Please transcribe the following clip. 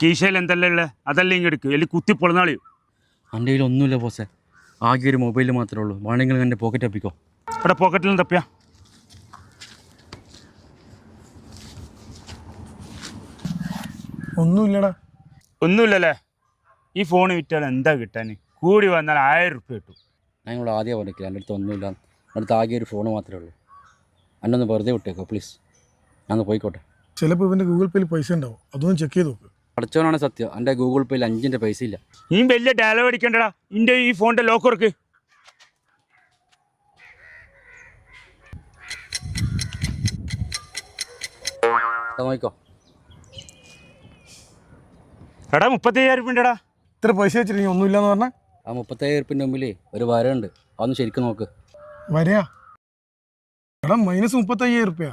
കീശയിൽ എന്തെല്ലാം ഉള്ളത് അതെല്ലാം ഇങ്ങ് എടുക്കും എല്ലാം കുത്തി പൊളന്നാളിയോ. എൻ്റെ കയ്യിൽ ഒന്നുമില്ല ബോസേ, ആകെ ഒരു മൊബൈൽ മാത്രമേ ഉള്ളൂ. വേണമെങ്കിൽ എൻ്റെ പോക്കറ്റ് അപ്പിക്കോ. ഇവിടെ പോക്കറ്റിലും തപ്പിയാ ഒന്നുമില്ലടാ. ഒന്നുമില്ലല്ലേ. ഈ ഫോൺ വിറ്റാൽ എന്താ കിട്ടാൻ? കൂടി വന്നാൽ 1000 റുപ്യ കിട്ടും. ഞാൻ ഇവിടെ ആദ്യം പറഞ്ഞില്ല, എൻ്റെ അടുത്ത് ഒന്നുമില്ല. എൻ്റെ അടുത്ത് ആകെ ഒരു ഫോൺ മാത്രമേ ഉള്ളൂ. എന്നെ ഒന്ന് വെറുതെ വിട്ടേക്കോ പ്ലീസ്, ഞാനൊന്ന് പോയിക്കോട്ടെ. ചിലപ്പോൾ ഇവൻ്റെ ഗൂഗിൾ പേയിൽ പൈസ ഉണ്ടാവും, അതൊന്നും ചെക്ക് ചെയ്ത് നോക്ക്. പഠിച്ചവനാണ് സത്യം, എൻ്റെ ഗൂഗിൾ പേയിൽ 5 പൈസ ഇല്ല. നീ വലിയ ഡയലോഗ് അടിക്കണ്ടടാ. ഇന്റെ ഈ ഫോണിന്റെ ലോക്ക് വർക്ക് നോക്കോ. എടാ 35,000 റുപ്യ ഉണ്ടടാ. ഇത്ര പൈസ വെച്ചിട്ട് ഒന്നുമില്ലാന്ന് പറഞ്ഞാൽ ആ 35,000 മുമ്പിൽ ഒരു വരയുണ്ട്, അതൊന്ന് ശരിക്കും നോക്ക്. വരയാ എടാ, -35,000 റുപ്യ.